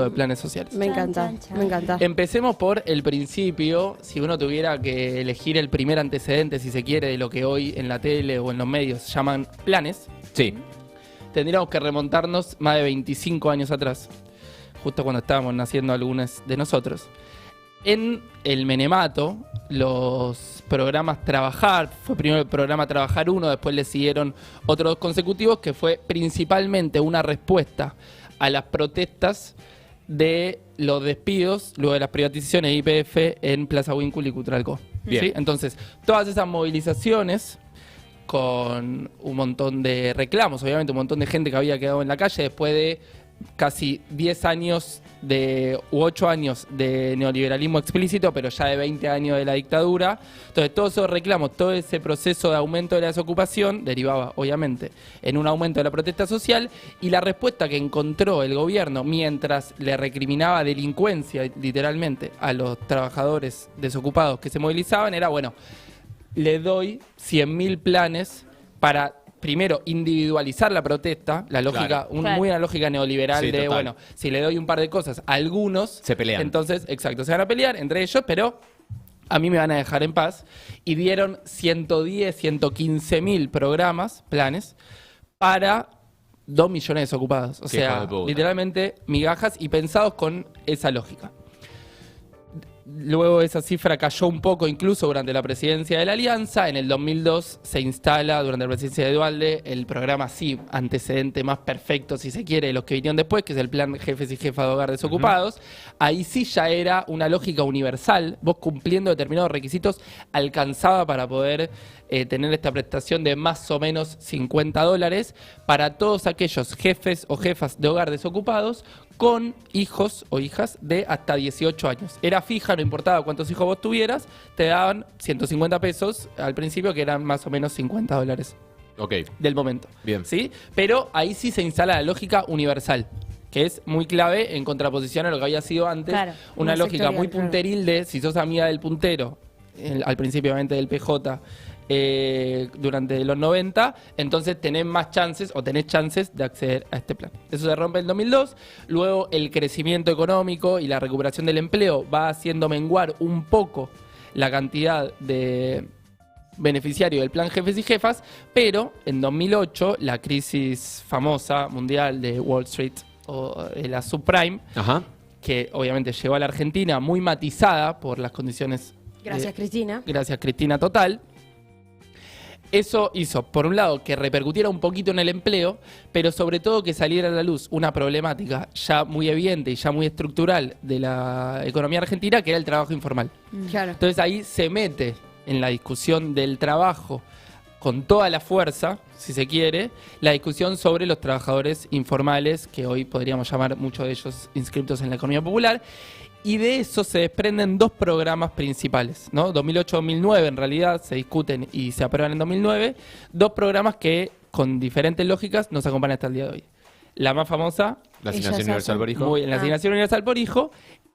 de planes sociales. Me encanta, me encanta. Empecemos por el principio. Si uno tuviera que elegir el primer antecedente, si se quiere, de lo que hoy en la tele o en los medios llaman planes, Sí. tendríamos que remontarnos más de 25 años atrás, justo cuando estábamos naciendo algunos de nosotros. En el Menemato, los programas Trabajar, fue primero el programa Trabajar 1, después le siguieron otros dos consecutivos, que fue principalmente una respuesta a las protestas de los despidos, luego de las privatizaciones de YPF en Plaza Huíncul y Cutralcó. Bien. ¿Sí? Entonces, todas esas movilizaciones con un montón de reclamos, obviamente un montón de gente que había quedado en la calle después de casi 10 años u 8 años de neoliberalismo explícito, pero ya de 20 años de la dictadura. Entonces todos esos reclamos, todo ese proceso de aumento de la desocupación derivaba obviamente en un aumento de la protesta social, y la respuesta que encontró el gobierno mientras le recriminaba delincuencia literalmente a los trabajadores desocupados que se movilizaban era, bueno, le doy 100.000 planes para primero individualizar la protesta, la lógica, Claro. muy una lógica neoliberal Sí, de, total. bueno, si le doy un par de cosas a algunos, Se pelean. entonces, exacto, se van a pelear entre ellos, pero a mí me van a dejar en paz. Y dieron 110, 115.000 programas, planes, para 2 millones de desocupados. O Qué hijo sea, de puta. literalmente migajas y pensados con esa lógica. Luego esa cifra cayó un poco incluso durante la presidencia de la Alianza. En el 2002 se instala, durante la presidencia de Dualde, el programa sí, antecedente más perfecto, si se quiere, de los que vinieron después, que es el plan Jefes y Jefas de Hogar Desocupados. Ahí sí ya era una lógica universal. Vos cumpliendo determinados requisitos alcanzaba para poder tener esta prestación de más o menos $50 para todos aquellos jefes o jefas de hogar desocupados con hijos o hijas de hasta 18 años. Era fija, no importaba cuántos hijos vos tuvieras, te daban 150 pesos al principio, que eran más o menos $50 Ok. del momento. Bien. ¿Sí? Pero ahí sí se instala la lógica universal, que es muy clave en contraposición a lo que había sido antes. Claro, Una muy lógica sectorial, muy claro. punteril de si sos amiga del puntero, al principio obviamente del PJ, durante los 90, entonces tenés más chances o tenés chances de acceder a este plan. Eso se rompe en el 2002, luego el crecimiento económico y la recuperación del empleo va haciendo menguar un poco la cantidad de beneficiarios del plan Jefes y Jefas, pero en 2008 la crisis famosa mundial de Wall Street o de la subprime, Ajá. que obviamente llegó a la Argentina muy matizada por las condiciones. Gracias, Cristina. Gracias, Cristina, total. Eso hizo, por un lado, que repercutiera un poquito en el empleo, pero sobre todo que saliera a la luz una problemática ya muy evidente y ya muy estructural de la economía argentina, que era el trabajo informal. Claro. Entonces ahí se mete en la discusión del trabajo con toda la fuerza, si se quiere, la discusión sobre los trabajadores informales, que hoy podríamos llamar muchos de ellos inscriptos en la economía popular. Y de eso se desprenden dos programas principales, ¿no? 2008-2009 en realidad se discuten y se aprueban en 2009, dos programas que con diferentes lógicas nos acompañan hasta el día de hoy. La más famosa, La Ella asignación se universal hace- por hijo. muy bien, la asignación universal por hijo,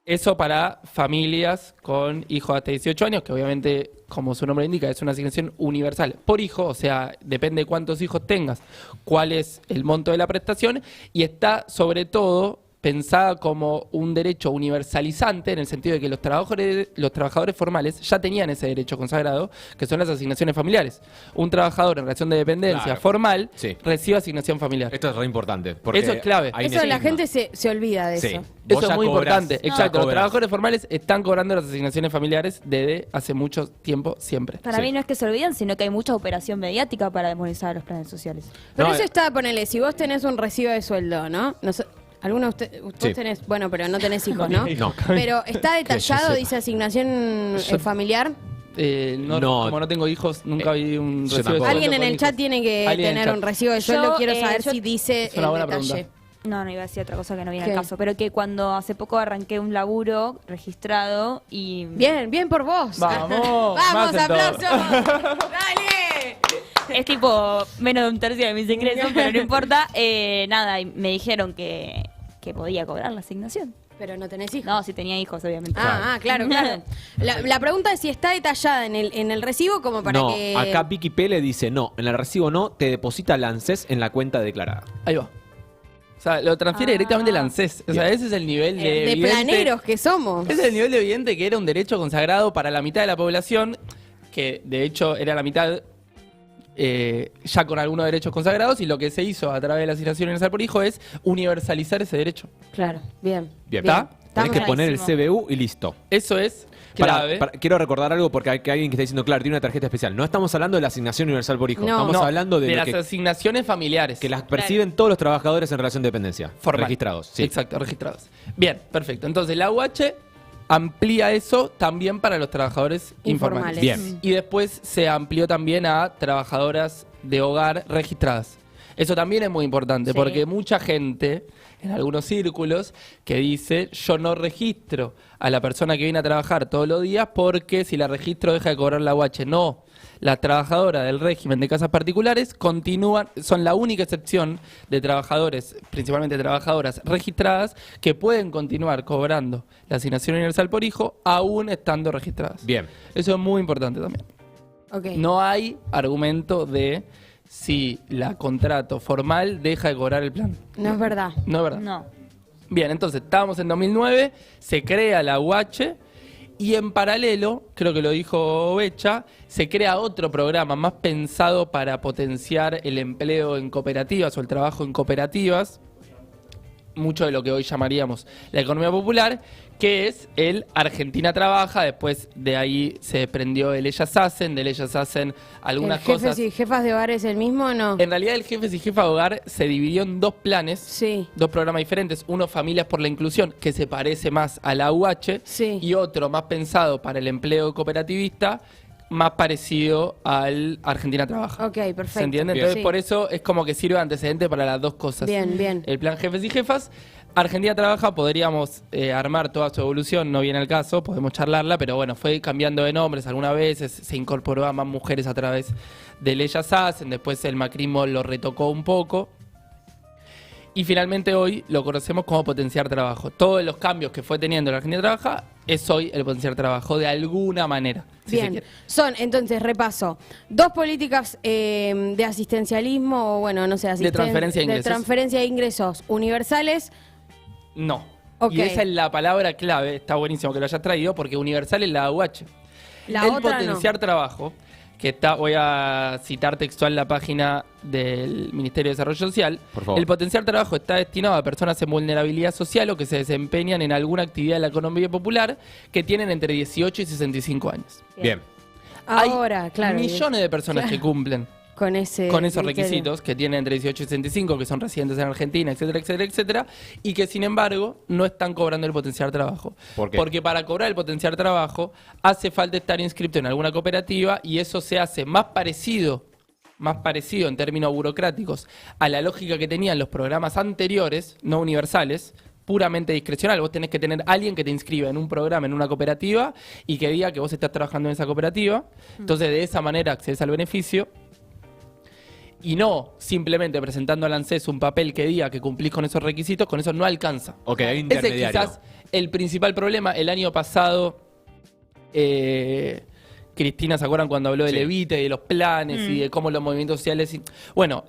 eso para familias con hijos hasta 18 años, que obviamente, como su nombre indica, es una asignación universal por hijo, o sea, depende de cuántos hijos tengas, cuál es el monto de la prestación, y está sobre todo pensada como un derecho universalizante en el sentido de que los trabajadores formales ya tenían ese derecho consagrado, que son las asignaciones familiares. Un trabajador en relación de dependencia Claro. formal Sí. recibe asignación familiar. Esto es re importante. Porque Eso es clave. hay Eso la nepotismo. gente se olvida de Sí. eso. Vos Eso ya es muy cobras, importante. ya Exacto. Los cobras. trabajadores formales están cobrando las asignaciones familiares desde hace mucho tiempo, siempre. Para Sí. mí no es que se olviden, sino que hay mucha operación mediática para demonizar los planes sociales. Pero No, eso está, ponele, si vos tenés un recibo de sueldo, ¿no? Algunos de ustedes, vos Sí. tenés, bueno, pero no tenés hijos, ¿no? No. Pero está detallado, sepa. dice asignación familiar. No, No. Como no tengo hijos, nunca vi un yo recibo de tampoco. sueldo Alguien en con el hijos. chat tiene que Alguien en el tener chat. un recibo de sueldo. Yo, Quiero saber yo- si dice Es una el buena detalle. pregunta. No, iba a decir otra cosa que no viene ¿Qué? al caso, pero que cuando hace poco arranqué un laburo registrado y... Bien, bien por vos. Vamos, Vamos, más en todo. aplausos. Dale. Es tipo menos de un tercio de mis ingresos, pero no importa. Nada, y me dijeron que podía cobrar la asignación. Pero no tenés hijos. No, si tenía hijos, obviamente. Claro, claro. La pregunta es si está detallada en el recibo como para no, que... acá Vicky P le dice no, en el recibo no, te deposita el ANSES en la cuenta declarada. Ahí va. O sea, lo transfiere directamente el ANSES. O sea, ese es el nivel De planeros que somos. Ese es el nivel de evidente que era un derecho consagrado para la mitad de la población, que de hecho era la mitad ya con algunos derechos consagrados, y lo que se hizo a través de la asignación universal por hijo es universalizar ese derecho. Claro, bien. Bien. ¿Está? Tenés que poner el clarísimo. CBU y listo. Eso es clave. Quiero recordar algo porque hay alguien que está diciendo, claro, tiene una tarjeta especial. No estamos hablando de la asignación universal por hijo. No. Estamos No, hablando de, lo las que, asignaciones familiares. que las perciben todos los trabajadores en relación de dependencia. Formal. Registrados. Sí. Exacto, registrados. Bien, perfecto. Entonces la UH amplía eso también para los trabajadores informales. Informales. Bien. Y después se amplió también a trabajadoras de hogar registradas. Eso también es muy importante, Sí. porque mucha gente, en algunos círculos, que dice, yo no registro a la persona que viene a trabajar todos los días porque si la registro deja de cobrar la UH. No, las trabajadoras del régimen de casas particulares continúan, son la única excepción de trabajadores, principalmente trabajadoras registradas, que pueden continuar cobrando la asignación universal por hijo aún estando registradas. Bien. Eso es muy importante también. Ok. No hay argumento de si la contrato formal deja de cobrar el plan. No es verdad. No es verdad. No. Bien, entonces estábamos en 2009, se crea la UH y en paralelo, creo que lo dijo Becha, se crea otro programa más pensado para potenciar el empleo en cooperativas o el trabajo en cooperativas, mucho de lo que hoy llamaríamos la economía popular, que es el Argentina Trabaja. Después de ahí se desprendió el Ellas Hacen, del Ellas Hacen algunas ¿El jefes cosas. y jefas de hogar es el mismo o no? En realidad el Jefes y Jefas de Hogar se dividió en dos planes, Sí. dos programas diferentes. Uno, Familias por la Inclusión, que se parece más a la UH, Sí. y otro más pensado para el empleo cooperativista, más parecido al Argentina Trabaja. Ok, perfecto. ¿Se entiende? Bien. Entonces Sí. por eso es como que sirve de antecedente para las dos cosas. Bien, bien. El plan Jefes y Jefas. Argentina Trabaja, podríamos armar toda su evolución, no viene al caso, podemos charlarla, pero bueno, fue cambiando de nombres algunas veces, se incorporó a más mujeres a través de Ellas Hacen, después el macrismo lo retocó un poco. Y finalmente hoy lo conocemos como Potenciar Trabajo. Todos los cambios que fue teniendo la Argentina Trabaja es hoy el Potenciar Trabajo, de alguna manera. si se Bien, quiere. son, entonces, repaso, dos políticas de asistencialismo, o bueno, no sé, transferencia de ingresos. de transferencia de ingresos universales. No. Ok. Y esa es la palabra clave, está buenísimo que lo hayas traído, porque universal es la UH. La el otra Potenciar Trabajo, que está, voy a citar textual la página del Ministerio de Desarrollo Social. Por favor. El Potenciar Trabajo está destinado a personas en vulnerabilidad social o que se desempeñan en alguna actividad de la economía popular que tienen entre 18 y 65 años. Bien. Ahora, Hay claro. millones de personas que cumplen con esos esos requisitos, que tienen entre 18 y 65, que son residentes en Argentina, etcétera, etcétera, etcétera, y que sin embargo no están cobrando el Potenciar Trabajo. ¿Por qué? Porque para cobrar el Potenciar Trabajo hace falta estar inscrito en alguna cooperativa, y eso se hace más parecido en términos burocráticos a la lógica que tenían los programas anteriores, no universales, puramente discrecional. Vos tenés que tener alguien que te inscriba en un programa, en una cooperativa, y que diga que vos estás trabajando en esa cooperativa. Entonces de esa manera accedes al beneficio. Y no simplemente presentando al ANSES un papel que diga que cumplís con esos requisitos, con eso no alcanza. Ok, hay Ese es intermediario. quizás el principal problema. El año pasado, Cristina, ¿se acuerdan cuando habló del Sí. Evite y de los planes y de cómo los movimientos sociales? Bueno,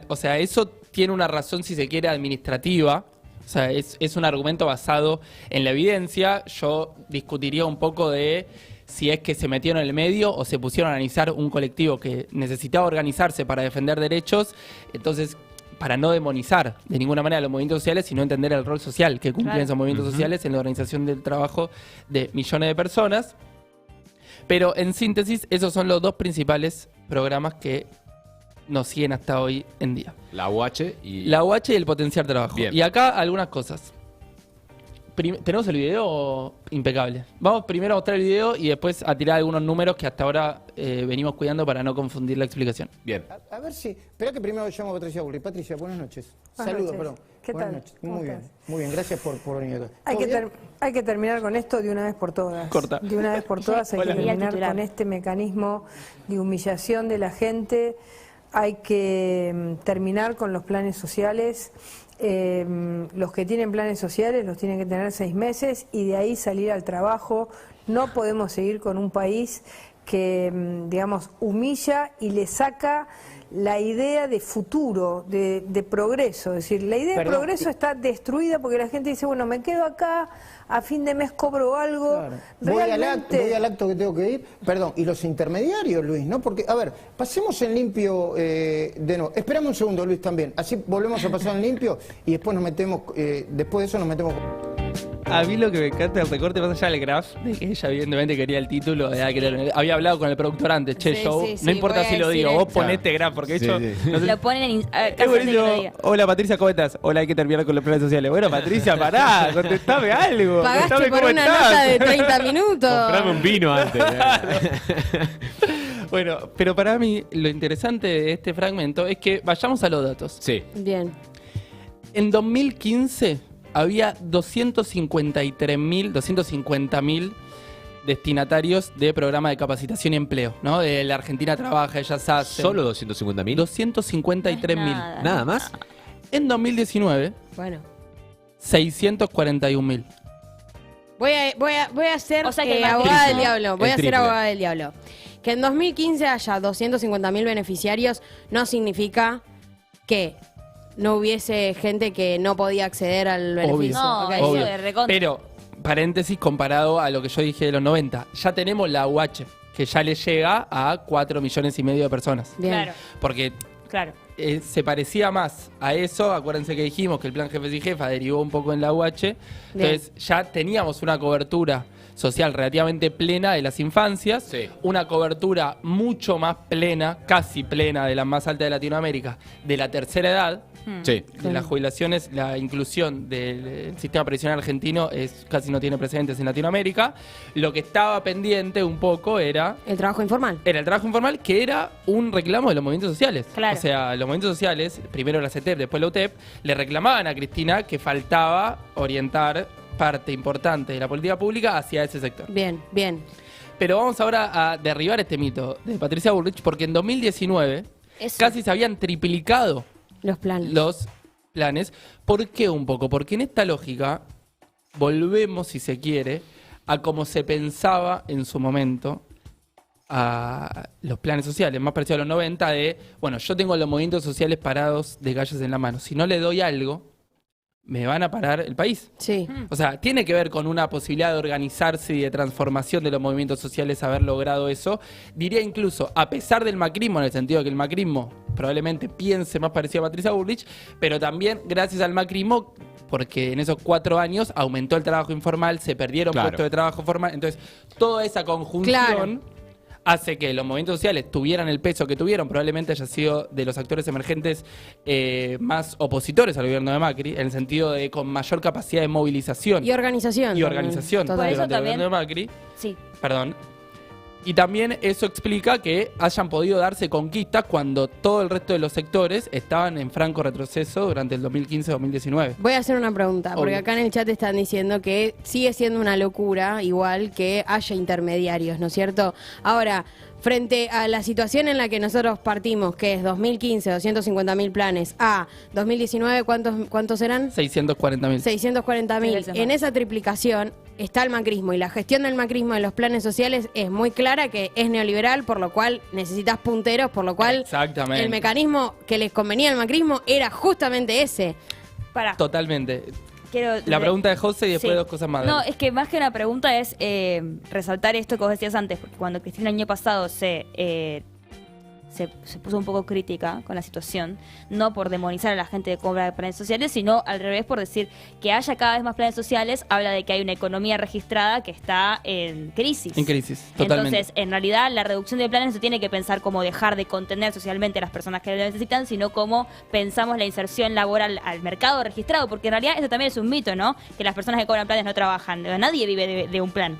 o sea, eso tiene una razón, si se quiere, administrativa. O sea, es un argumento basado en la evidencia. Yo discutiría un poco de si es que se metieron en el medio o se pusieron a analizar un colectivo que necesitaba organizarse para defender derechos. Entonces, para no demonizar de ninguna manera los movimientos sociales, sino entender el rol social que cumplen Claro. esos movimientos sociales en la organización del trabajo de millones de personas. Pero en síntesis, esos son los dos principales programas que nos siguen hasta hoy en día. La UH y... La UH y el Potenciar Trabajo. Bien. Y acá algunas cosas. ¿Tenemos el video impecable? Vamos primero a mostrar el video y después a tirar algunos números que hasta ahora venimos cuidando para no confundir la explicación. Bien. A ver si. Espera que primero llamo a Patricia Burri. Patricia, buenas noches. Buenas Saludos, noches. perdón. ¿Qué Buenas tal? noches. ¿Cómo Muy bien, estás? muy bien. Gracias por venir acá. Hay ¿Todo que, bien? hay que terminar con esto de una vez por todas. Corta. De una vez por todas hay Hola. que terminar Titular. con este mecanismo de humillación de la gente. Hay que terminar con los planes sociales. Los que tienen planes sociales los tienen que tener 6 meses y de ahí salir al trabajo. No podemos seguir con un país que, digamos, humilla y le saca la idea de futuro, de progreso. Es decir, la idea de progreso está destruida porque la gente dice, bueno, me quedo acá, a fin de mes cobro algo. Claro. Voy al acto que tengo que ir. Perdón, y los intermediarios, Luis, ¿no? Porque, a ver, pasemos en limpio de nuevo. Esperamos un segundo, Luis, también. Así volvemos a pasar en limpio y después nos metemos, después de eso nos metemos... A mí lo que me encanta del recorte, más allá del graph, de que ella evidentemente quería el título, había hablado con el productor antes, che, Sí, yo, sí, sí, no importa voy a si lo decir digo, vos esto. ponete graph, porque Sí, hecho... sí. no sé- Lo ponen en Es casi antes que buenísimo. lo diga. Hola Patricia, ¿cómo estás? Hola, hay que terminar con los planes sociales. Bueno, Patricia, pará, contestame algo. Pagaste contame por cómo una estás. nota de 30 minutos. Comprame un vino antes. Bueno, pero para mí lo interesante de este fragmento es que vayamos a los datos. Sí. Bien. En 2015 había 250.000 destinatarios de programa de capacitación y empleo, ¿no? De La Argentina Trabaja, Ellas Hacen. ¿Solo 250.000? 253.000. Nada. ¿Nada más? En 2019, Bueno. 641.000. Voy a ser O sea que el abogada del triple. diablo. Voy El a ser triple. abogada del diablo. Que en 2015 haya 250.000 beneficiarios no significa que no hubiese gente que no podía acceder al beneficio. No, Ok. eso Obvio. de recontra. Pero, paréntesis, comparado a lo que yo dije de los 90, ya tenemos la UH, que ya le llega a 4,5 millones de personas. Bien. Claro, Porque claro. se parecía más a eso, acuérdense que dijimos que el plan Jefes y Jefas derivó un poco en la UH, entonces ya teníamos una cobertura social relativamente plena de las infancias, Sí. una cobertura mucho más plena, casi plena, de la más alta de Latinoamérica, de la tercera edad. Sí. De las jubilaciones, la inclusión del sistema previsional argentino casi no tiene precedentes en Latinoamérica. Lo que estaba pendiente un poco era El trabajo informal. el trabajo informal, que era un reclamo de los movimientos sociales. Claro. O sea, los movimientos sociales, primero la CETEP, después la UTEP, le reclamaban a Cristina que faltaba orientar parte importante de la política pública hacia ese sector. Bien, bien. Pero vamos ahora a derribar este mito de Patricia Bullrich, porque en 2019 Eso. casi se habían triplicado Los planes. los planes. ¿Por qué un poco? Porque en esta lógica volvemos, si se quiere, a cómo se pensaba en su momento a los planes sociales, más parecido a los 90 de, bueno, yo tengo los movimientos sociales parados de gallos en la mano. Si no le doy algo, me van a parar el país. Sí. O sea, tiene que ver con una posibilidad de organizarse y de transformación de los movimientos sociales haber logrado eso. Diría incluso, a pesar del macrismo, en el sentido de que el macrismo probablemente piense más parecido a Patricia Bullrich, pero también gracias al macrismo, porque en esos 4 años aumentó el trabajo informal, se perdieron Claro. puestos de trabajo formal. Entonces, toda esa conjunción Claro. hace que los movimientos sociales tuvieran el peso que tuvieron, probablemente haya sido de los actores emergentes más opositores al gobierno de Macri, en el sentido de con mayor capacidad de movilización Y organización. y también. organización Total. Por eso durante el también- gobierno de Macri. Sí. Perdón. Y también eso explica que hayan podido darse conquistas cuando todo el resto de los sectores estaban en franco retroceso durante el 2015-2019. Voy a hacer una pregunta, porque Obvio. acá en el chat están diciendo que sigue siendo una locura, igual que haya intermediarios, ¿no es cierto? Ahora, frente a la situación en la que nosotros partimos, que es 2015, 250.000 planes, a 2019, ¿cuántos eran? 640.000. 640.000. Sí, En esa triplicación está el macrismo y la gestión del macrismo de los planes sociales es muy clara que es neoliberal, por lo cual necesitas punteros, por lo cual Exactamente. el mecanismo que les convenía al macrismo era justamente ese. Para. Totalmente. Quiero La pregunta de José y después Sí. dos cosas más. No, dale. es que más que una pregunta es resaltar esto que vos decías antes, porque cuando Cristina el año pasado se puso un poco crítica con la situación, no por demonizar a la gente que cobra planes sociales, sino al revés por decir que haya cada vez más planes sociales, habla de que hay una economía registrada que está en crisis. En crisis, totalmente. Entonces, en realidad, la reducción de planes no se tiene que pensar como dejar de contener socialmente a las personas que lo necesitan, sino como pensamos la inserción laboral al mercado registrado, porque en realidad eso también es un mito, ¿no? Que las personas que cobran planes no trabajan. Nadie vive de un plan.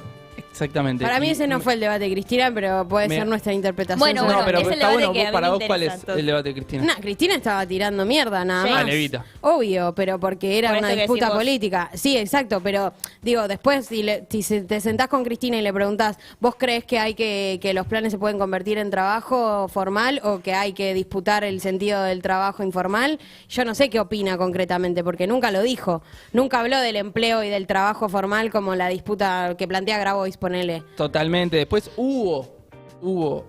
Exactamente. Para mí Y- ese no fue el debate de Cristina, pero puede Me- ser nuestra interpretación. Bueno, sobre No, el pero es el está debate bueno. que a mí Para me vos, ¿cuál es interesa, el debate de Cristina? No, Cristina estaba tirando mierda nada Sí. más. A Levita. Obvio, pero porque era Por una esto que disputa decís vos. política. Sí, exacto, pero digo, después si te sentás con Cristina y le preguntás, ¿vos crees que hay que los planes se pueden convertir en trabajo formal o que hay que disputar el sentido del trabajo informal? Yo no sé qué opina concretamente, porque nunca lo dijo. Nunca habló del empleo y del trabajo formal como la disputa que plantea Grabois, ponele. Totalmente. Después hubo,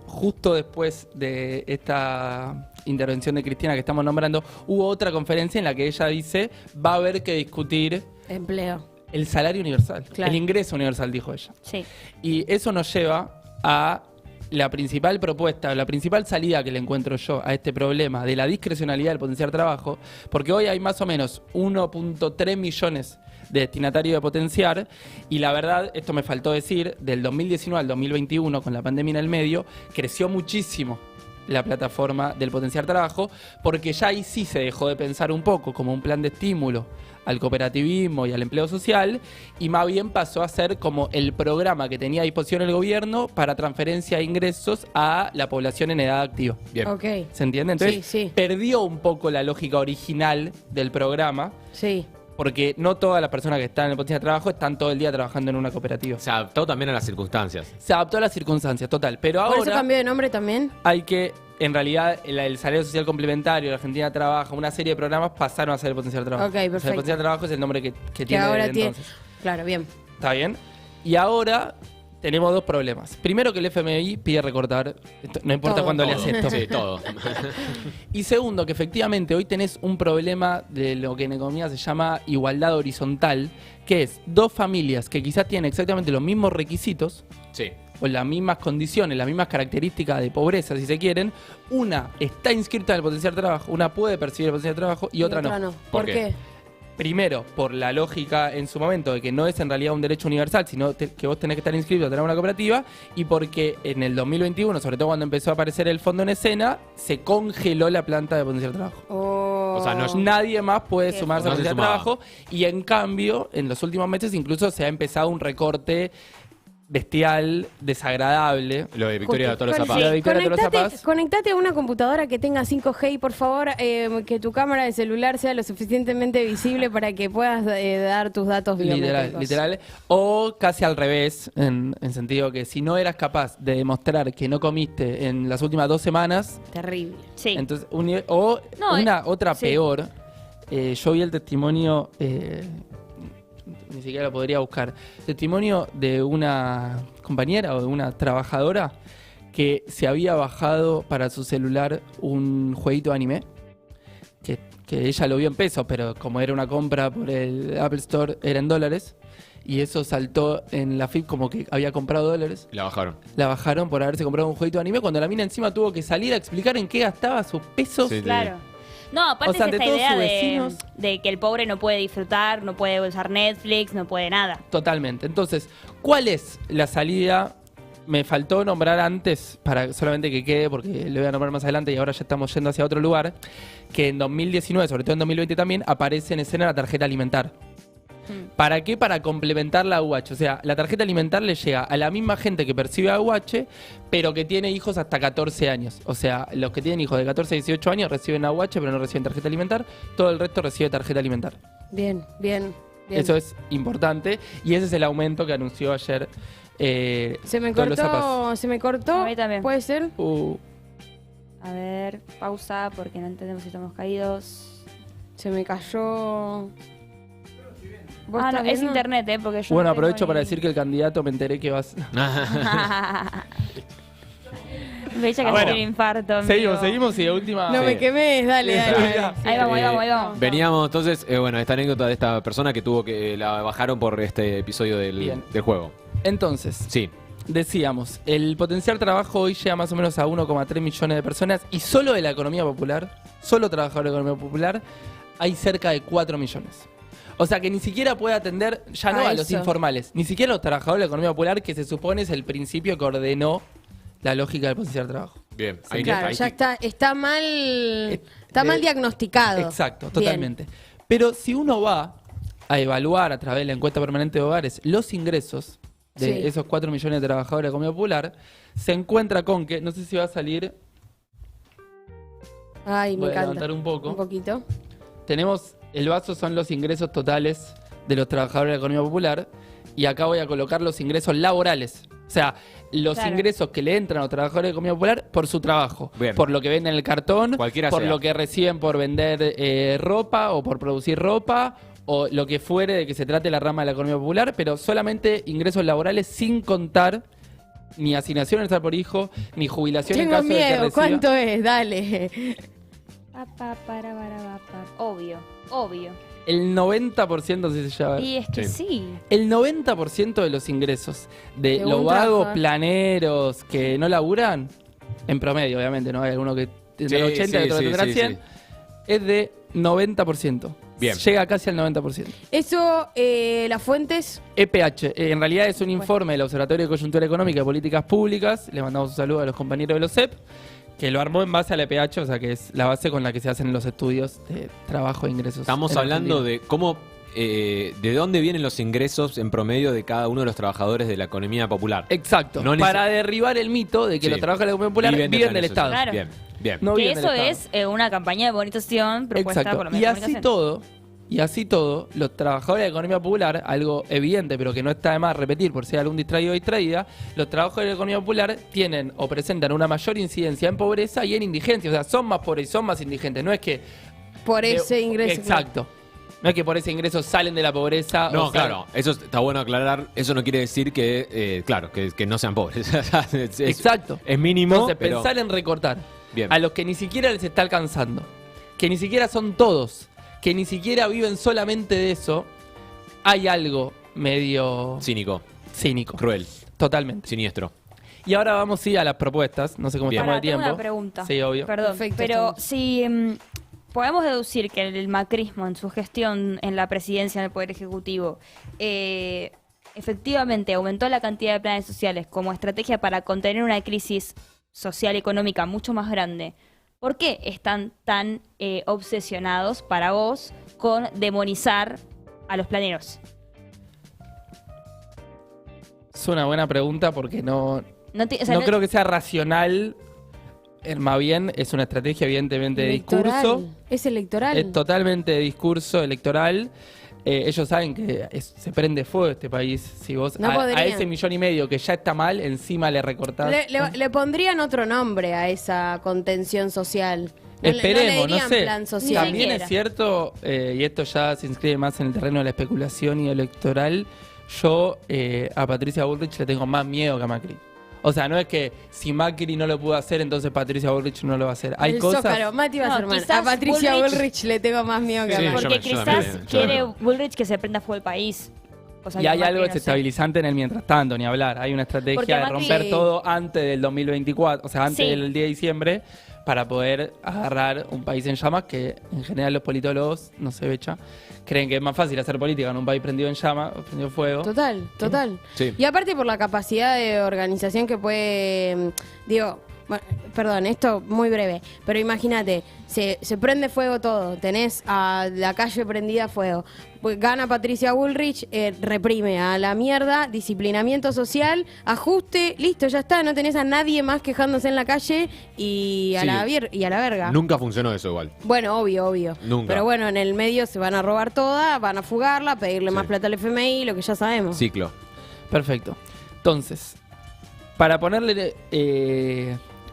justo después de esta intervención de Cristina que estamos nombrando, hubo otra conferencia en la que ella dice va a haber que discutir Empleo. el salario universal, Claro. el ingreso universal, dijo ella. Sí. Y eso nos lleva a la principal propuesta, la principal salida que le encuentro yo a este problema de la discrecionalidad del potenciar trabajo, porque hoy hay más o menos 1.3 millones de destinatarios de potenciar, y la verdad, esto me faltó decir, del 2019 al 2021, con la pandemia en el medio, creció muchísimo la plataforma del potenciar trabajo, porque ya ahí sí se dejó de pensar un poco como un plan de estímulo al cooperativismo y al empleo social, y más bien pasó a ser como el programa que tenía a disposición el gobierno para transferencia de ingresos a la población en edad activa. Bien. Ok. ¿Se entiende? Entonces, Sí, sí. perdió un poco la lógica original del programa, Sí. porque no todas las personas que están en el potencial de trabajo están todo el día trabajando en una cooperativa. Se adaptó también a las circunstancias. Se adaptó a las circunstancias, total. Pero ¿Por eso ahora cambió de nombre también? hay que, en realidad, el salario social complementario, la Argentina Trabaja, una serie de programas pasaron a ser el potencial de trabajo. Ok, O sea, el perfecto. potencial de trabajo es el nombre que Que tiene ahora desde tiene... entonces. Claro, bien. ¿Está bien? Y ahora tenemos dos problemas. Primero, que el FMI pide recortar, no importa Todo. cuándo le Todo. hace esto. Sí, todo. Y segundo, que efectivamente hoy tenés un problema de lo que en economía se llama igualdad horizontal, que es dos familias que quizás tienen exactamente los mismos requisitos, Sí. o las mismas condiciones, las mismas características de pobreza, si se quieren. Una está inscrita en el potencial de trabajo, una puede percibir el potencial de trabajo y otra no. ¿Por ¿Por qué? qué? Primero, por la lógica en su momento de que no es en realidad un derecho universal, sino que vos tenés que estar inscrito a tener una cooperativa, y porque en el 2021, sobre todo cuando empezó a aparecer el fondo en escena, se congeló la planta de potencial de trabajo. O sea, no es- Nadie más puede Qué sumarse No al se potencial de sumaba. trabajo, y en cambio, en los últimos meses incluso se ha empezado un recorte bestial, desagradable. Lo de Victoria de todos los Con- zapatos. La Victoria Tolosa Conectate, Paz. conectate a una computadora que tenga 5G y por favor que tu cámara de celular sea lo suficientemente visible para que puedas dar tus datos biométricos. Literal. O casi al revés, en sentido que si no eras capaz de demostrar que no comiste en las últimas 2 semanas, Terrible. Sí. entonces No, una otra sí. peor. Yo vi el testimonio, ni siquiera lo podría buscar, testimonio de una compañera o de una trabajadora que se había bajado para su celular un jueguito de anime, que ella lo vio en pesos, pero como era una compra por el Apple Store, era en dólares, y eso saltó en la FIP como que había comprado dólares. La bajaron. La bajaron por haberse comprado un jueguito de anime, cuando la mina encima tuvo que salir a explicar en qué gastaba sus pesos. Sí. Claro. No, aparte O sea, es de esta todos idea sus de, vecinos. de que el pobre no puede disfrutar, no puede usar Netflix, no puede nada. Totalmente. Entonces, ¿cuál es la salida? Me faltó nombrar antes, para solamente que quede, porque le voy a nombrar más adelante y ahora ya estamos yendo hacia otro lugar, que en 2019, sobre todo en 2020 también, aparece en escena la tarjeta alimentar. ¿Para qué? Para complementar la AUH. O sea, la tarjeta alimentar le llega a la misma gente que percibe AUH, pero que tiene hijos hasta 14 años. O sea, los que tienen hijos de 14 a 18 años reciben AUH, pero no reciben tarjeta alimentar. Todo el resto recibe tarjeta alimentar. Bien. Eso es importante. Y ese es el aumento que anunció ayer Se me Tolosa Paz. cortó, se me cortó. A mí también. ¿Puede ser? A ver, pausa porque no entendemos si estamos caídos. Se me cayó. ¿Vos Ah, no, estás es viendo? internet, porque yo Bueno, no tengo aprovecho para ni- decir que el candidato me enteré que vas... Bella que Ah, bueno. tiene un infarto. amigo. Seguimos y de última... No me quemes, dale, dale. Ahí vamos, ahí vamos, ahí vamos. Veníamos entonces, bueno, esta anécdota de esta persona que tuvo que la bajaron por este episodio Bien. del juego. Entonces, Sí. decíamos, el potencial trabajo hoy llega más o menos a 1,3 millones de personas, y solo de la economía popular, solo trabajadores de la economía popular, hay cerca de 4 millones. O sea que ni siquiera puede atender, ya no A a los eso. informales, ni siquiera a los trabajadores de la economía popular, que se supone es el principio que ordenó la lógica del potencial trabajo. Bien. Sí, Claro, ya está mal de- diagnosticado. Exacto, Bien. totalmente. Pero si uno va a evaluar a través de la encuesta permanente de hogares los ingresos de Sí. esos 4 millones de trabajadores de la economía popular, se encuentra con que, no sé si va a salir, Ay, me voy a encanta. levantar un poco. Un poquito. Tenemos, el vaso son los ingresos totales de los trabajadores de la economía popular, y acá voy a colocar los ingresos laborales. O sea, los Claro. ingresos que le entran a los trabajadores de la economía popular por su trabajo. Bien. Por lo que venden en el cartón, Cualquiera por sea. lo que reciben por vender ropa o por producir ropa, o lo que fuere de que se trate la rama de la economía popular, pero solamente ingresos laborales sin contar ni asignación universal por hijo, ni jubilación en Tengo caso de que miedo. reciba. ¿Cuánto es? Dale. Obvio. El 90% sí se lleva. Y es que sí. El 90% de los ingresos de De los un vagos trabajador. planeros que no laburan, en promedio, obviamente, ¿no? Hay alguno que tendrá 80 y otro que tendrá 100, es de 90%. Bien. Llega casi al 90%. Eso, las fuentes. EPH, en realidad es un informe del Observatorio de Coyuntura Económica y Políticas Públicas. Le mandamos un saludo a los compañeros de los CEP, que lo armó en base al EPH, o sea que es la base con la que se hacen los estudios de trabajo e ingresos. Estamos en hablando Argentina. de cómo, de dónde vienen los ingresos en promedio de cada uno de los trabajadores de la economía popular. Exacto, No para derribar el mito de que Sí. los trabajadores de la economía popular viven del planes Estado. sociales. Claro. Bien. No Que viven del eso Estado. es una campaña de bonificación propuesta Exacto. por los Y medios de así comunicación. todo, los trabajadores de la economía popular, algo evidente, pero que no está de más repetir por si hay algún distraído o distraída, los trabajadores de la economía popular tienen o presentan una mayor incidencia en pobreza y en indigencia. O sea, son más pobres y son más indigentes. No es que... Por ese ingreso. Exacto. No es que por ese ingreso salen de la pobreza. No, o sea, claro, eso está bueno aclarar. Eso no quiere decir que, claro, que no sean pobres. Exacto. Es mínimo, Entonces, pero... pensar en recortar Bien. a los que ni siquiera les está alcanzando, que ni siquiera son todos, que ni siquiera viven solamente de eso, hay algo medio Cínico, cínico. cruel, Totalmente. siniestro. Y ahora vamos sí a las propuestas. No sé cómo Bien. estamos Pará, de tengo tiempo. una pregunta. Sí, obvio. Perdón, Perfecto, pero estamos. si podemos deducir que el macrismo en su gestión en la presidencia del Poder Ejecutivo efectivamente aumentó la cantidad de planes sociales como estrategia para contener una crisis social y económica mucho más grande, ¿por qué están tan obsesionados para vos con demonizar a los planeros? Es una buena pregunta porque no O creo que sea racional. Más bien es una estrategia evidentemente de Electoral. discurso. Es electoral. Es totalmente de discurso electoral. Ellos saben que se prende fuego este país. Si vos No a podrían. ese 1,5 millones que ya está mal, encima le recortás. Le pondrían otro nombre a esa contención social. Esperemos, le no dirían sé. plan social. También Siquiera. es cierto, y esto ya se inscribe más en el terreno de la especulación y electoral, yo a Patricia Bullrich le tengo más miedo que a Macri. O sea, no es que si Macri no lo pudo hacer, entonces Patricia Bullrich no lo va a hacer. Hay El cosas... Zócalo, Mati va a No, ser mal. quizás A Patricia Bullrich- Bullrich le tengo más miedo que Sí, a Macri. yo Porque yo quizás también, yo quiere también. Bullrich que se prenda fuego el país. Cosa Y que hay Macri algo no sé. desestabilizante en el mientras tanto, ni hablar. Hay una estrategia Porque de Macri- romper todo antes del 2024, o sea, antes Sí. del día de diciembre, para poder agarrar un país en llamas que en general los politólogos, no se vecha, creen que es más fácil hacer política en un país prendido en llamas, prendido en fuego. Total. Sí. Y aparte por la capacidad de organización que puede, digo, bueno, perdón, esto muy breve, pero imagínate, se prende fuego todo, tenés a la calle prendida a fuego, pues gana Patricia Bullrich, reprime a la mierda, disciplinamiento social, ajuste, listo, ya está, no tenés a nadie más quejándose en la calle y a, Sí. y a la verga. Nunca funcionó eso igual. Bueno, obvio. Nunca. Pero bueno, en el medio se van a robar toda, van a fugarla, pedirle Sí. más plata al FMI, lo que ya sabemos. Ciclo. Perfecto. Entonces, para ponerle,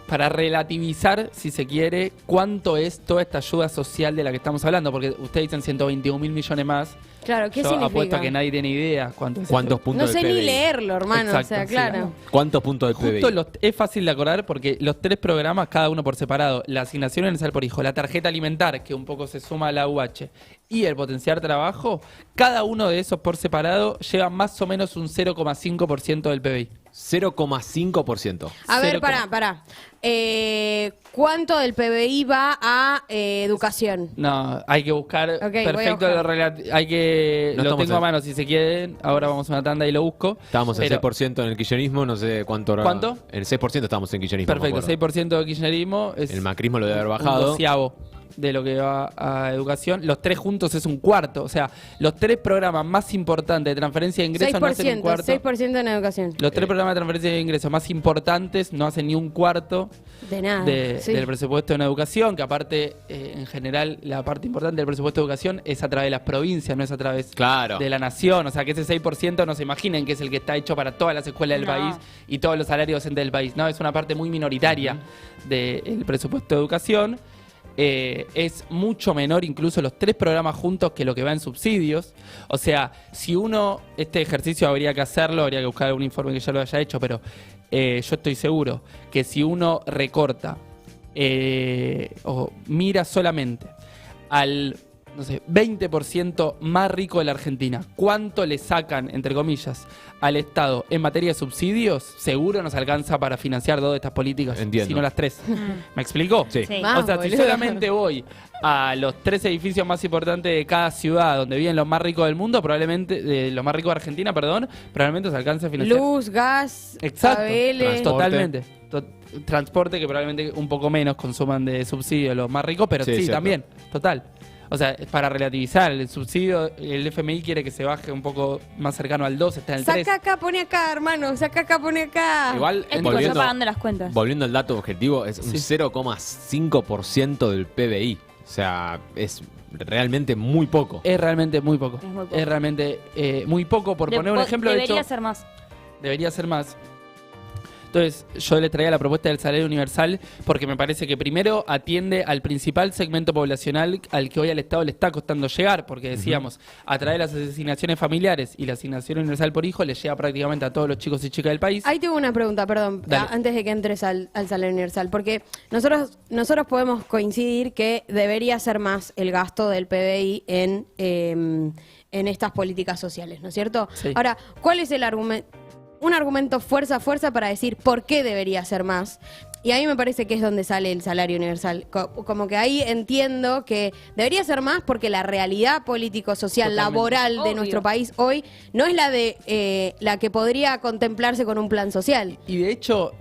para relativizar, si se quiere, cuánto es toda esta ayuda social de la que estamos hablando, porque ustedes dicen 121.000 millones más. Claro, ¿qué Yo significa? apuesto a que nadie tiene idea cuánto es ¿Cuántos esto. puntos No del sé ni PBI? leerlo, hermano, Exacto, o sea, sí, claro. ¿no? ¿Cuántos puntos del PBI? Justo es fácil de acordar porque los 3 programas, cada uno por separado, la asignación universal por hijo, la tarjeta alimentar, que un poco se suma a la UH, y el potenciar trabajo, cada uno de esos por separado lleva más o menos un 0,5% del PBI. 0,5%. A ver, 0, pará. ¿Cuánto del PBI va a educación? No, hay que buscar Ok, voy a perfecto buscar. hay que No lo estamos tengo a en- mano si se quieren. Ahora vamos a una tanda y lo busco. Estábamos en Pero- 6% en el kirchnerismo, no sé cuánto... ¿Cuánto? En 6% estábamos en kirchnerismo. me Perfecto, acuerdo. 6% de kirchnerismo es El macrismo lo debe haber un bajado. doceavo de lo que va a educación. Los 3 juntos es un cuarto. O sea, los 3 programas más importantes de transferencia de ingresos no hacen un 6%, cuarto. 6% en educación. Los 3 programas de transferencia de ingresos más importantes no hacen ni un cuarto De nada. sí. del presupuesto de una educación, que aparte, en general, la parte importante del presupuesto de educación es a través de las provincias, no es a través Claro. de la nación. O sea, que ese 6% no se imaginen que es el que está hecho para todas las escuelas del No. país y todos los salarios docentes del país. No, es una parte muy minoritaria del presupuesto de educación. Es mucho menor incluso los 3 programas juntos que lo que va en subsidios. O sea, si uno, este ejercicio habría que hacerlo, habría que buscar un informe que ya lo haya hecho, pero yo estoy seguro que si uno recorta o mira solamente al, no sé, 20% más rico de la Argentina, ¿cuánto le sacan, entre comillas, al Estado en materia de subsidios? Seguro nos alcanza para financiar 2 de estas políticas, Entiendo. si no las 3. ¿Me explico? Sí. Sí. Más, O sea, si boludo. solamente voy a los 3 edificios más importantes de cada ciudad donde viven los más ricos del mundo, probablemente, los más ricos de Argentina, perdón, probablemente se alcance a financiar. Luz, gas, Exacto. ABL. Transporte. Totalmente. Transporte que probablemente un poco menos consuman de subsidio los más ricos, pero Sí, sí, cierto. también, total. O sea, para relativizar, el subsidio, el FMI quiere que se baje un poco más cercano al 2, está en el 3. Saca acá, pone acá, hermano. Saca acá, pone acá. Igual, Es tipo, yo pagando las cuentas. volviendo al dato objetivo, es un Sí. 0,5% del PBI. O sea, es realmente muy poco. Es realmente muy poco. Es muy poco. Es realmente muy poco. Por poner un ejemplo, de debería hecho, ser más. debería ser más. Entonces, yo le traía la propuesta del salario universal porque me parece que primero atiende al principal segmento poblacional al que hoy al Estado le está costando llegar, porque decíamos, a través de las asignaciones familiares y la asignación universal por hijo le llega prácticamente a todos los chicos y chicas del país. Ahí tengo una pregunta, perdón, Dale. antes de que entres al salario universal, porque nosotros podemos coincidir que debería ser más el gasto del PBI en estas políticas sociales, ¿no es cierto? Sí. Ahora, ¿cuál es el argumento? Un argumento fuerza para decir por qué debería ser más. Y ahí me parece que es donde sale el salario universal. Como que ahí entiendo que debería ser más porque la realidad político-social, Totalmente. laboral de Obvio. nuestro país hoy no es la de la que podría contemplarse con un plan social. Y de hecho,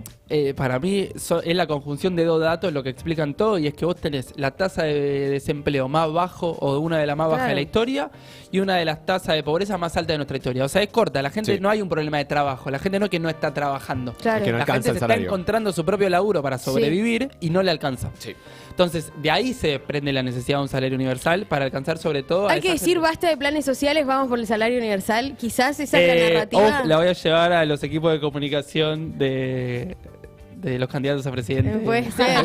para mí es la conjunción de 2 datos lo que explican todo, y es que vos tenés la tasa de desempleo más bajo o una de las más bajas de Claro. la historia y una de las tasas de pobreza más altas de nuestra historia. O sea, es corta, la gente Sí. no hay un problema de trabajo, la gente no es que no está trabajando. Claro. Es que no La alcanza gente el se está salario. encontrando su propio laburo para sobrevivir y no le alcanza. Sí. Entonces, de ahí se desprende la necesidad de un salario universal para alcanzar sobre todo a Hay que esa decir gente. basta de planes sociales, vamos por el salario universal. Quizás esa es la narrativa. La voy a llevar a los equipos de comunicación de los candidatos a presidente. Puede ser.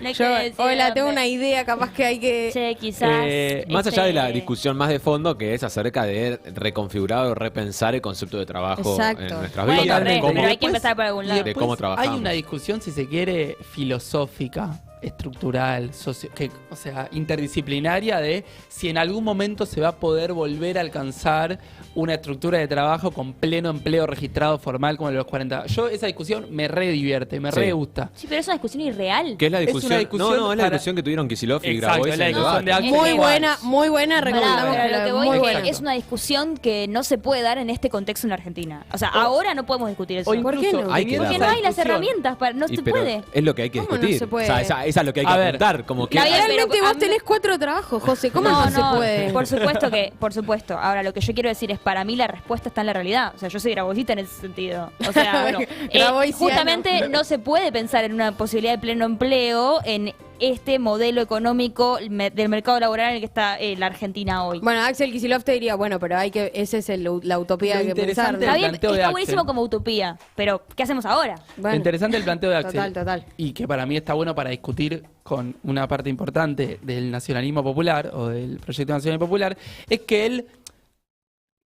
No hay Yo, que decir hola, dónde. tengo una idea, capaz que hay que... Che, quizás. Más allá de la este, discusión más de fondo, que es acerca de reconfigurar o repensar el concepto de trabajo Exacto. en nuestras Bueno, vidas, re, de cómo- pero hay que empezar por algún Y lado. de después cómo trabajamos. Hay una discusión, si se quiere, filosófica, estructural, o sea, interdisciplinaria de si en algún momento se va a poder volver a alcanzar una estructura de trabajo con pleno empleo registrado formal como en los 40. Yo esa discusión me re divierte, me Sí. re gusta. Sí, pero es una discusión irreal. ¿Qué es la Es discusión? una discusión no, es la para- discusión que tuvieron Kicillof y Exacto, Grabois es la en el discusión debate. de Axel. Muy buena, Pará, recomendamos. pero lo que voy muy es buena. que es una discusión que no se puede dar en este contexto en la Argentina. O sea, ahora no podemos discutir eso. O ¿Por qué incluso no? Hay que teniendo Porque darla. esa no hay las discusión, herramientas para. No se Pero puede. es lo que hay que ¿Cómo no discutir. se puede? O sea, esa es lo que hay que A ver. apuntar. Como que Está bien, Realmente pero a vos mí- tenés 4 trabajos, José. ¿Cómo no, se puede? Por supuesto. Ahora, lo que yo quiero decir es, para mí la respuesta está en la realidad. O sea, yo soy graboisita en ese sentido. O sea, Bueno, eh, graboisiano. justamente no se puede pensar en una posibilidad de pleno empleo en este modelo económico del mercado laboral en el que está la Argentina hoy. Bueno, Axel Kicillof te diría, bueno, pero esa es la utopía Lo que hay que pensar. interesante ¿no? Está bien, planteo de está Axel. buenísimo como utopía, pero ¿qué hacemos ahora? Bueno, Lo interesante del planteo de Axel. Total. Y que para mí está bueno para discutir con una parte importante del nacionalismo popular o del proyecto nacional popular, es que él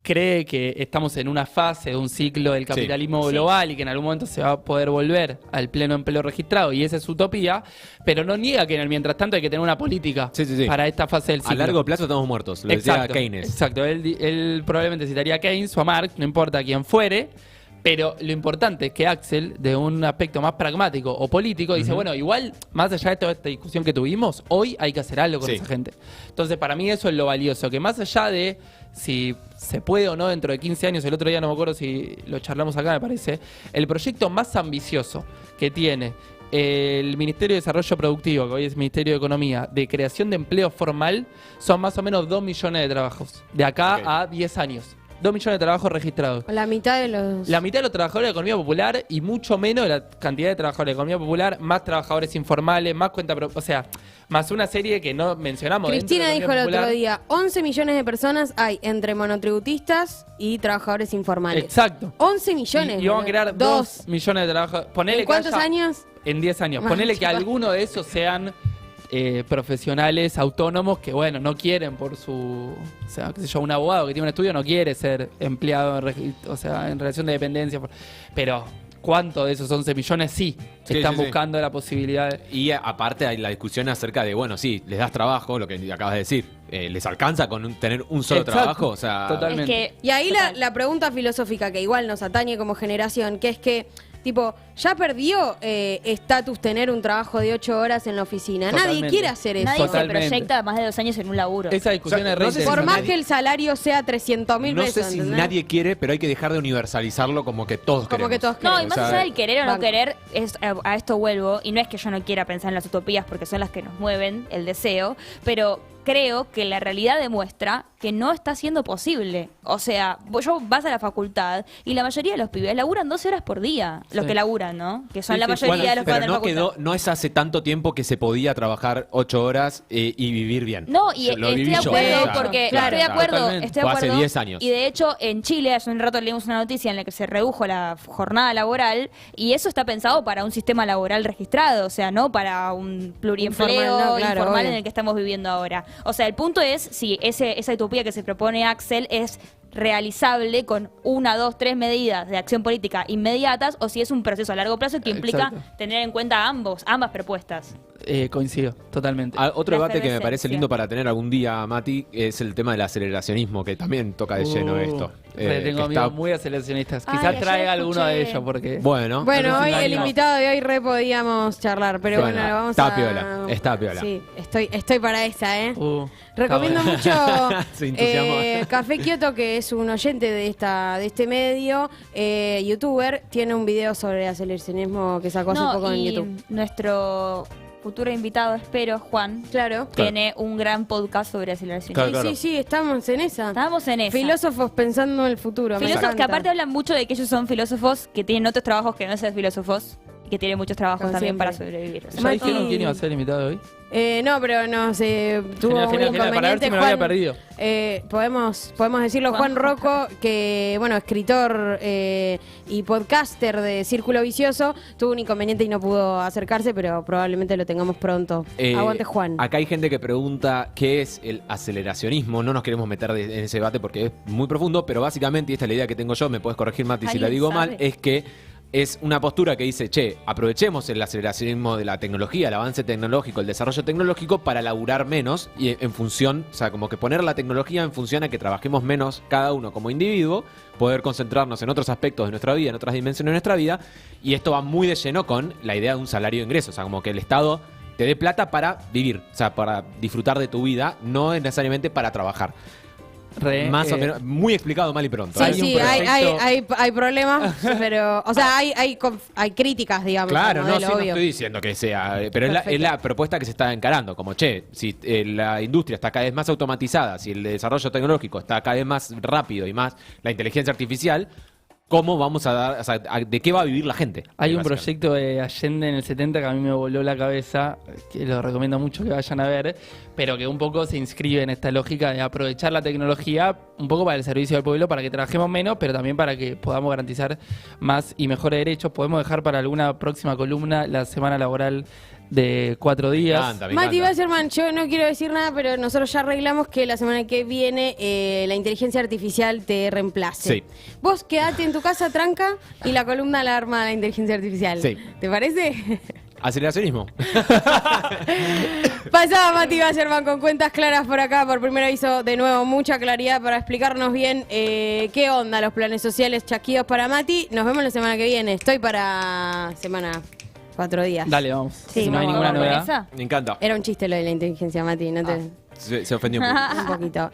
cree que estamos en una fase de un ciclo del capitalismo Sí. global y que en algún momento se va a poder volver al pleno empleo registrado, y esa es utopía, pero no niega que en el mientras tanto hay que tener una política Sí. para esta fase del a ciclo. largo plazo estamos muertos. Lo decía Keynes. Exacto, él probablemente citaría a Keynes o a Marx, no importa quién fuere, pero lo importante es que Axel, de un aspecto más pragmático o político, dice, bueno, igual, más allá de toda esta discusión que tuvimos, hoy hay que hacer algo con Sí. esa gente. Entonces, para mí eso es lo valioso, que más allá de si se puede o no dentro de 15 años, el otro día no me acuerdo si lo charlamos acá, me parece, el proyecto más ambicioso que tiene el Ministerio de Desarrollo Productivo, que hoy es Ministerio de Economía, de creación de empleo formal, son más o menos 2 millones de trabajos, de acá Ok. a 10 años. 2 millones de trabajos registrados. La mitad de los... La mitad de los trabajadores de la economía popular y mucho menos de la cantidad de trabajadores de la economía popular, más trabajadores informales, más o sea, más una serie que no mencionamos. Cristina dentro dijo de la el economía otro popular. día, 11 millones de personas hay entre monotributistas y trabajadores informales. Exacto. 11 millones. Y vamos a boludo. crear 2 millones de trabajos. Ponele ¿En cuántos que haya- años? En 10 años. Ah, Ponele que chaval. alguno de esos sean profesionales autónomos que, bueno, no quieren por su... O sea, qué sé yo, un abogado que tiene un estudio no quiere ser empleado en, o sea, en relación de dependencia. Pero cuánto de esos 11 millones sí Sí, están sí, sí. buscando la posibilidad de... Y aparte hay la discusión acerca de, bueno, sí, les das trabajo, lo que acabas de decir. ¿Les alcanza con tener un solo Exacto. trabajo? O sea, Totalmente. Es que, Y ahí total. la pregunta filosófica que igual nos atañe como generación, que es que, tipo, ya perdió estatus tener un trabajo de 8 horas en la oficina. Nadie Totalmente. quiere hacer eso. Nadie Totalmente. se proyecta más de 2 años en un laburo. Esa discusión O sea, es re no sé si Por interesante. más que el salario sea 300.000 no pesos. sé si ¿entendés? nadie quiere, pero hay que dejar de universalizarlo como que todos Como queremos. que todos No, queremos. y más O sea, allá del querer o no banco. querer, a esto vuelvo, y no es que yo no quiera pensar en las utopías porque son las que nos mueven, el deseo, pero creo que la realidad demuestra que no está siendo posible. O sea, vas a la facultad y la mayoría de los pibes laburan 12 horas por día, los Sí. que laburan, ¿no? Que son Sí, la sí, mayoría Bueno, de los que van pero a la facultad. no es hace tanto tiempo que se podía trabajar 8 horas y vivir bien. No, y Lo estoy viví de yo, acuerdo o sea, porque claro, estoy de acuerdo, totalmente. estoy de Fue hace acuerdo. 10 años. Y de hecho, en Chile hace un rato leímos una noticia en la que se redujo la jornada laboral y eso está pensado para un sistema laboral registrado, o sea, no para un pluriempleo Informal, no, claro, informal obvio. en el que estamos viviendo ahora. O sea, el punto es si esa utopía que se propone Axel es realizable con 1, 2, 3 medidas de acción política inmediatas o si es un proceso a largo plazo que implica Exacto. tener en cuenta ambas propuestas. Coincido, totalmente. Otro La debate que me parece efervescencia. lindo para tener algún día, Mati, es el tema del aceleracionismo, que también toca de lleno esto. Tengo que amigos está- muy aceleracionistas. Ay, Quizás ayer traiga alguno de escuché. ellos porque... Bueno, Bueno, No sé si hoy me el animo. invitado de hoy re podíamos charlar, pero Bueno, bueno, lo vamos está a... piola, está piola. Sí, estoy para esa, ¿eh? está Recomiendo bueno. mucho Se entusiasmó. Café Kioto, que es un oyente de este medio, youtuber, tiene un video sobre aceleracionismo que sacó hace poco en y YouTube. nuestro futuro invitado, espero, Juan, Claro. tiene un gran podcast sobre aceleración. Claro, Sí, claro. sí, sí, estamos en esa. Estábamos en eso. Filósofos pensando en el futuro. me Filósofos que encanta. aparte hablan mucho de que ellos son filósofos, que tienen otros trabajos que no ser filósofos y que tienen muchos trabajos Como también siempre. para sobrevivir. ¿Ya Mati- dijeron quién iba a ser el invitado de hoy? No, pero no sé, tuvo Genial, un genial, genial, para ver inconveniente. si me lo había perdido. Podemos decirlo, Juan Juan. Rocco, que, bueno, escritor y podcaster de Círculo Vicioso, tuvo un inconveniente y no pudo acercarse, pero probablemente lo tengamos pronto. Aguante, Juan. Acá hay gente que pregunta qué es el aceleracionismo. No nos queremos meter en ese debate porque es muy profundo, pero básicamente, y esta es la idea que tengo yo, me puedes corregir, Mati, si la ¿Alguien digo mal, sabe? es que es una postura que dice, che, aprovechemos el aceleracionismo de la tecnología, el avance tecnológico, el desarrollo tecnológico para laburar menos y en función, o sea, como que poner la tecnología en función a que trabajemos menos cada uno como individuo, poder concentrarnos en otros aspectos de nuestra vida, en otras dimensiones de nuestra vida, y esto va muy de lleno con la idea de un salario de ingreso, o sea, como que el Estado te dé plata para vivir, o sea, para disfrutar de tu vida, no es necesariamente para trabajar. Más o menos, muy explicado mal y pronto. Sí, hay sí, un hay problemas, pero, o sea, hay críticas, digamos. Claro, al no, modelo, sí, no obvio. estoy diciendo que sea, pero es Perfecto. la propuesta que se está encarando, como, che, si la industria está cada vez más automatizada, si el desarrollo tecnológico está cada vez más rápido y más la inteligencia artificial, ¿cómo vamos a dar, o sea, de qué va a vivir la gente? Hay un Básicamente. proyecto de Allende en el 70 que a mí me voló la cabeza, que lo recomiendo mucho que vayan a ver, pero que un poco se inscribe en esta lógica de aprovechar la tecnología un poco para el servicio del pueblo, para que trabajemos menos, pero también para que podamos garantizar más y mejores derechos. Podemos dejar para alguna próxima columna la semana laboral de 4 días. Me Mati encanta. Wasserman, yo no quiero decir nada, pero nosotros ya arreglamos que la semana que viene la inteligencia artificial te reemplace. Sí. Vos quedate en tu casa, tranca, y la columna la arma la inteligencia artificial. Sí. ¿Te parece? Aceleracionismo. Pasaba Mati Wasserman con cuentas claras por acá. Por primera hizo de nuevo mucha claridad para explicarnos bien qué onda los planes sociales chasquidos para Mati. Nos vemos la semana que viene. Estoy para semana 4 días. Dale, vamos. Sí, si no hay vamos, ninguna ¿Vamos con novedad. esa? Me encanta. Era un chiste lo de la inteligencia, Mati. No te... Se ofendió un poco. Un poquito.